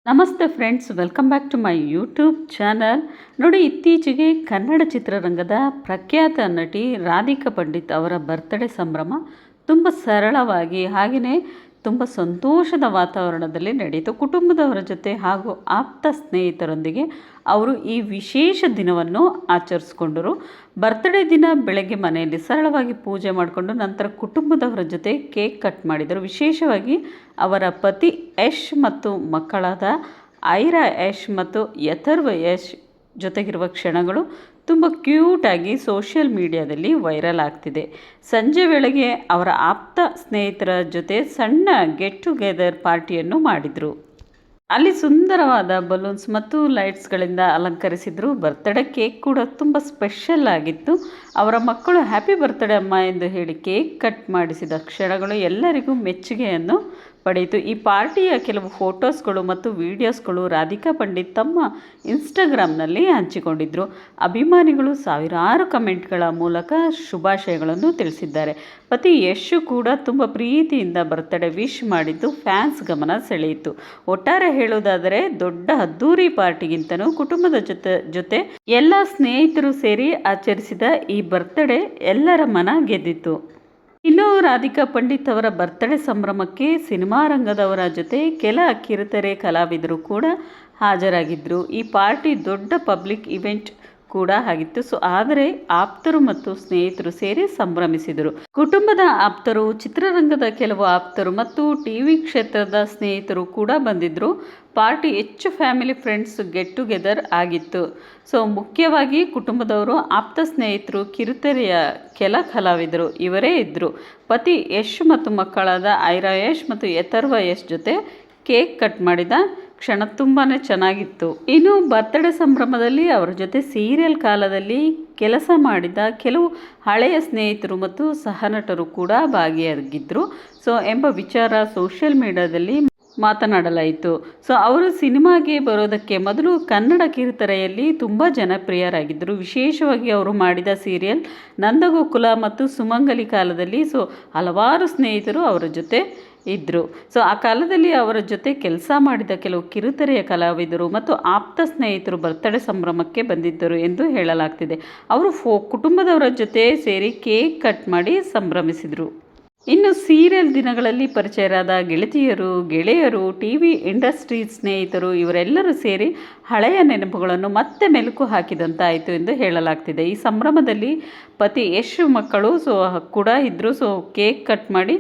ನಮಸ್ತೆ friends, welcome back to my YouTube channel. ನೋಡಿ, ಇತ್ತೀಚೆಗೆ ಕನ್ನಡ ಚಿತ್ರರಂಗದ ಪ್ರಖ್ಯಾತ ನಟಿ ರಾಧಿಕಾ ಪಂಡಿತ್ ಅವರ ಬರ್ತ್ಡೇ ಸಂಭ್ರಮ ತುಂಬ ಸರಳವಾಗಿ ಹಾಗೆಯೇ ತುಂಬ ಸಂತೋಷದ ವಾತಾವರಣದಲ್ಲಿ ನಡೆಯಿತು. ಕುಟುಂಬದವರ ಜೊತೆ ಹಾಗೂ ಆಪ್ತ ಸ್ನೇಹಿತರೊಂದಿಗೆ ಅವರು ಈ ವಿಶೇಷ ದಿನವನ್ನು ಆಚರಿಸ್ಕೊಂಡರು. ಬರ್ತ್ಡೇ ದಿನ ಬೆಳಗ್ಗೆ ಮನೆಯಲ್ಲಿ ಸರಳವಾಗಿ ಪೂಜೆ ಮಾಡಿಕೊಂಡು ನಂತರ ಕುಟುಂಬದವರ ಜೊತೆ ಕೇಕ್ ಕಟ್ ಮಾಡಿದರು. ವಿಶೇಷವಾಗಿ ಅವರ ಪತಿ ಯಶ್ ಮತ್ತು ಮಕ್ಕಳಾದ ಐರಾ ಯಶ್ ಮತ್ತು ಯಥರ್ವ ಯಶ್ ಜೊತೆಗಿರುವ ಕ್ಷಣಗಳು ತುಂಬ ಕ್ಯೂಟಾಗಿ ಸೋಷಿಯಲ್ ಮೀಡಿಯಾದಲ್ಲಿ ವೈರಲ್ ಆಗ್ತಿದೆ. ಸಂಜೆ ವೇಳೆಗೆ ಅವರ ಆಪ್ತ ಸ್ನೇಹಿತರ ಜೊತೆ ಸಣ್ಣ ಗೆಟ್ ಟುಗೆದರ್ ಪಾರ್ಟಿಯನ್ನು ಮಾಡಿದರು. ಅಲ್ಲಿ ಸುಂದರವಾದ ಬಲೂನ್ಸ್ ಮತ್ತು ಲೈಟ್ಸ್ಗಳಿಂದ ಅಲಂಕರಿಸಿದರು. ಬರ್ತ್ಡೇ ಕೇಕ್ ಕೂಡ ತುಂಬ ಸ್ಪೆಷಲ್ ಆಗಿತ್ತು. ಅವರ ಮಕ್ಕಳು ಹ್ಯಾಪಿ ಬರ್ತ್ಡೇ ಅಮ್ಮ ಎಂದು ಹೇಳಿ ಕೇಕ್ ಕಟ್ ಮಾಡಿಸಿದ ಕ್ಷಣಗಳು ಎಲ್ಲರಿಗೂ ಮೆಚ್ಚುಗೆಯನ್ನು ಪಡೆಯಿತು. ಈ ಪಾರ್ಟಿಯ ಕೆಲವು ಫೋಟೋಸ್ಗಳು ಮತ್ತು ವಿಡಿಯೋಸ್ಗಳು ರಾಧಿಕಾ ಪಂಡಿತ್ ತಮ್ಮ ಇನ್ಸ್ಟಾಗ್ರಾಮ್ನಲ್ಲಿ ಹಂಚಿಕೊಂಡಿದ್ದರು. ಅಭಿಮಾನಿಗಳು ಸಾವಿರಾರು ಕಮೆಂಟ್ಗಳ ಮೂಲಕ ಶುಭಾಶಯಗಳನ್ನು ತಿಳಿಸಿದ್ದಾರೆ. ಪತಿ ಯಶ್ ಕೂಡ ತುಂಬ ಪ್ರೀತಿಯಿಂದ ಬರ್ತ್ಡೇ ವಿಶ್ ಮಾಡಿದ್ದು ಫ್ಯಾನ್ಸ್ ಗಮನ ಸೆಳೆಯಿತು. ಒಟ್ಟಾರೆ ಹೇಳುವುದಾದರೆ ದೊಡ್ಡ ಅದ್ದೂರಿ ಪಾರ್ಟಿಗಿಂತನೂ ಕುಟುಂಬದ ಜೊತೆ ಎಲ್ಲ ಸ್ನೇಹಿತರು ಸೇರಿ ಆಚರಿಸಿದ ಈ ಬರ್ತ್ಡೇ ಎಲ್ಲರ ಮನ ಗೆದ್ದಿತು. ಇನ್ನು ರಾಧಿಕಾ ಪಂಡಿತ್ ಅವರ ಬರ್ತ್ಡೇ ಸಂಭ್ರಮಕ್ಕೆ ಸಿನಿಮಾ ರಂಗದವರ ಜೊತೆ ಕೆಲ ಕಿರುತೆರೆ ಕಲಾವಿದರು ಕೂಡ ಹಾಜರಾಗಿದ್ದರು. ಈ ಪಾರ್ಟಿ ದೊಡ್ಡ ಪಬ್ಲಿಕ್ ಇವೆಂಟ್ ಕೂಡ ಆಗಿತ್ತು. ಆದರೆ ಆಪ್ತರು ಮತ್ತು ಸ್ನೇಹಿತರು ಸೇರಿ ಸಂಭ್ರಮಿಸಿದರು. ಕುಟುಂಬದ ಆಪ್ತರು, ಚಿತ್ರರಂಗದ ಕೆಲವು ಆಪ್ತರು ಮತ್ತು ಟಿವಿ ಕ್ಷೇತ್ರದ ಸ್ನೇಹಿತರು ಕೂಡ ಬಂದಿದ್ದರು. ಪಾರ್ಟಿ ಹೆಚ್ಚು ಫ್ಯಾಮಿಲಿ ಫ್ರೆಂಡ್ಸ್ ಗೆಟ್ ಟುಗೆದರ್ ಆಗಿತ್ತು. ಮುಖ್ಯವಾಗಿ ಕುಟುಂಬದವರು, ಆಪ್ತ ಸ್ನೇಹಿತರು, ಕಿರುತೆರೆಯ ಕೆಲ ಕಲಾವಿದರು ಇವರೇ ಇದ್ದರು. ಪತಿ ಯಶ್ ಮತ್ತು ಮಕ್ಕಳಾದ ಐರಾ ಯಶ್ ಮತ್ತು ಯಥರ್ವ ಯಶ್ ಜೊತೆ ಕೇಕ್ ಕಟ್ ಮಾಡಿದ ಕ್ಷಣ ತುಂಬಾ ಚೆನ್ನಾಗಿತ್ತು. ಇನ್ನು ಬರ್ತ್ಡೇ ಸಂಭ್ರಮದಲ್ಲಿ ಅವರ ಜೊತೆ ಸೀರಿಯಲ್ ಕಾಲದಲ್ಲಿ ಕೆಲಸ ಮಾಡಿದ ಕೆಲವು ಹಳೆಯ ಸ್ನೇಹಿತರು ಮತ್ತು ಸಹನಟರು ಕೂಡ ಭಾಗಿಯಾಗಿದ್ದರು ಎಂಬ ವಿಚಾರ ಸೋಷಿಯಲ್ ಮೀಡಿಯಾದಲ್ಲಿ ಮಾತನಾಡಲಾಯಿತು. ಅವರು ಸಿನಿಮಾಗೆ ಬರೋದಕ್ಕೆ ಮೊದಲು ಕನ್ನಡ ಕಿರುತೆರೆಯಲ್ಲಿ ತುಂಬ ಜನಪ್ರಿಯರಾಗಿದ್ದರು. ವಿಶೇಷವಾಗಿ ಅವರು ಮಾಡಿದ ಸೀರಿಯಲ್ ನಂದಗೋಕುಲ ಮತ್ತು ಸುಮಂಗಲಿ ಕಾಲದಲ್ಲಿ ಹಲವಾರು ಸ್ನೇಹಿತರು ಅವರ ಜೊತೆ ಇದ್ದರು. ಆ ಕಾಲದಲ್ಲಿ ಅವರ ಜೊತೆ ಕೆಲಸ ಮಾಡಿದ ಕೆಲವು ಕಿರುತೆರೆಯ ಕಲಾವಿದರು ಮತ್ತು ಆಪ್ತ ಸ್ನೇಹಿತರು ಬರ್ತ್ಡೇ ಸಂಭ್ರಮಕ್ಕೆ ಬಂದಿದ್ದರು ಎಂದು ಹೇಳಲಾಗ್ತಿದೆ. ಅವರು ಕುಟುಂಬದವರ ಜೊತೆ ಸೇರಿ ಕೇಕ್ ಕಟ್ ಮಾಡಿ ಸಂಭ್ರಮಿಸಿದರು. ಇನ್ನು ಸೀರಿಯಲ್ ದಿನಗಳಲ್ಲಿ ಪರಿಚಯರಾದ ಗೆಳೆಯರು, ಟಿವಿ ಇಂಡಸ್ಟ್ರಿ ಸ್ನೇಹಿತರು ಇವರೆಲ್ಲರೂ ಸೇರಿ ಹಳೆಯ ನೆನಪುಗಳನ್ನು ಮತ್ತೆ ಮೆಲುಕು ಹಾಕಿದಂತಾಯಿತು ಎಂದು ಹೇಳಲಾಗ್ತಿದೆ. ಈ ಸಂಭ್ರಮದಲ್ಲಿ ಪತಿ ಯಶ್ ಮಕ್ಕಳು ಕೂಡ ಇದ್ದರು. ಕೇಕ್ ಕಟ್ ಮಾಡಿ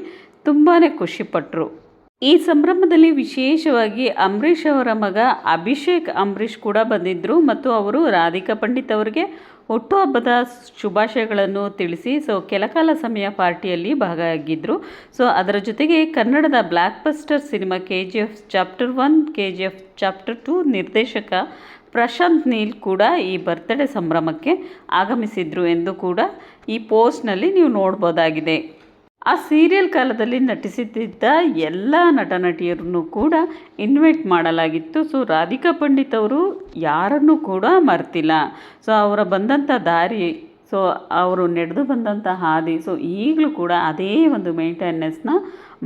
ತುಂಬಾ ಖುಷಿಪಟ್ಟರು. ಈ ಸಂಭ್ರಮದಲ್ಲಿ ವಿಶೇಷವಾಗಿ ಅಂಬರೀಷ್ ಅವರ ಮಗ ಅಭಿಷೇಕ್ ಅಂಬರೀಷ್ ಕೂಡ ಬಂದಿದ್ದರು ಮತ್ತು ಅವರು ರಾಧಿಕಾ ಪಂಡಿತ್ ಅವರಿಗೆ ಹುಟ್ಟುಹಬ್ಬದ ಶುಭಾಶಯಗಳನ್ನು ತಿಳಿಸಿ ಕೆಲಕಾಲ ಸಮಯ ಪಾರ್ಟಿಯಲ್ಲಿ ಭಾಗಿಯಾಗಿದ್ದರು. ಅದರ ಜೊತೆಗೆ ಕನ್ನಡದ black buster cinema KGF chapter 1, KGF chapter 2 ನಿರ್ದೇಶಕ ಪ್ರಶಾಂತ್ ನೀಲ್ ಕೂಡ ಈ ಬರ್ತ್ಡೇ ಸಂಭ್ರಮಕ್ಕೆ ಆಗಮಿಸಿದ್ರು ಎಂದು ಕೂಡ ಈ ಪೋಸ್ಟ್ನಲ್ಲಿ ನೀವು ನೋಡ್ಬೋದಾಗಿದೆ. ಆ ಸೀರಿಯಲ್ ಕಾಲದಲ್ಲಿ ನಟಿಸುತ್ತಿದ್ದ ಎಲ್ಲ ನಟ ನಟಿಯರನ್ನು ಕೂಡ ಇನ್ವೈಟ್ ಮಾಡಲಾಗಿತ್ತು. ರಾಧಿಕಾ ಪಂಡಿತ್ ಅವರು ಯಾರನ್ನೂ ಕೂಡ ಮರ್ತಿಲ್ಲ. ಅವರ ಬಂದಂಥ ದಾರಿ, ಅವರು ನಡೆದು ಬಂದಂಥ ಹಾದಿ ಈಗಲೂ ಕೂಡ ಅದೇ ಒಂದು ಮೇಂಟೆನೆನ್ಸ್ನ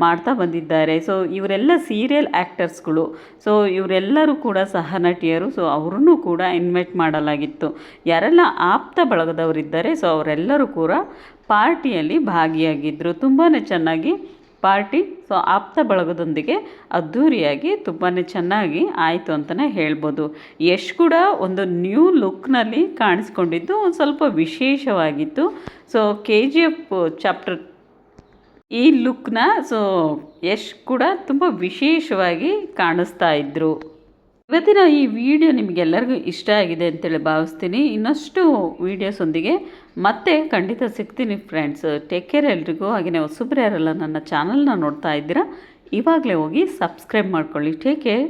ಮಾಡ್ತಾ ಬಂದಿದ್ದಾರೆ. ಇವರೆಲ್ಲ ಸೀರಿಯಲ್ ಆ್ಯಕ್ಟರ್ಸ್ಗಳು. ಇವರೆಲ್ಲರೂ ಕೂಡ ಸಹ ನಟಿಯರು. ಅವರನ್ನು ಕೂಡ ಇನ್ವೈಟ್ ಮಾಡಲಾಗಿತ್ತು. ಯಾರೆಲ್ಲ ಆಪ್ತ ಬಳಗದವರಿದ್ದಾರೆ ಅವರೆಲ್ಲರೂ ಕೂಡ ಪಾರ್ಟಿಯಲ್ಲಿ ಭಾಗಿಯಾಗಿದ್ದರು. ತುಂಬಾ ಚೆನ್ನಾಗಿ ಪಾರ್ಟಿ ಆಪ್ತ ಬಳಗದೊಂದಿಗೆ ಅದ್ಧೂರಿಯಾಗಿ ತುಂಬಾ ಚೆನ್ನಾಗಿ ಆಯಿತು ಅಂತಲೇ ಹೇಳ್ಬೋದು. ಯಶ್ ಕೂಡ ಒಂದು ನ್ಯೂ ಲುಕ್ನಲ್ಲಿ ಕಾಣಿಸ್ಕೊಂಡಿದ್ದು ಒಂದು ಸ್ವಲ್ಪ ವಿಶೇಷವಾಗಿತ್ತು. KGF ಚಾಪ್ಟರ್ ಈ ಲುಕ್ನ ಯಶ್ ಕೂಡ ತುಂಬ ವಿಶೇಷವಾಗಿ ಕಾಣಿಸ್ತಾ ಇದ್ದರು. ಇವತ್ತಿನ ಈ ವಿಡಿಯೋ ನಿಮಗೆಲ್ಲರಿಗೂ ಇಷ್ಟ ಆಗಿದೆ ಅಂತೇಳಿ ಭಾವಿಸ್ತೀನಿ. ಇನ್ನಷ್ಟು ವೀಡಿಯೋಸೊಂದಿಗೆ ಮತ್ತೆ ಖಂಡಿತ ಸಿಗ್ತೀನಿ ಫ್ರೆಂಡ್ಸ್. ಟೇಕ್ ಕೇರ್ ಎಲ್ರಿಗೂ. ಹಾಗೆಯೇ ಹೊಸಬ್ರು ಯಾರೆಲ್ಲ ನನ್ನ ಚಾನಲ್ನ ನೋಡ್ತಾ ಇದ್ದೀರಾ, ಇವಾಗಲೇ ಹೋಗಿ ಸಬ್ಸ್ಕ್ರೈಬ್ ಮಾಡ್ಕೊಳ್ಳಿ. Take care.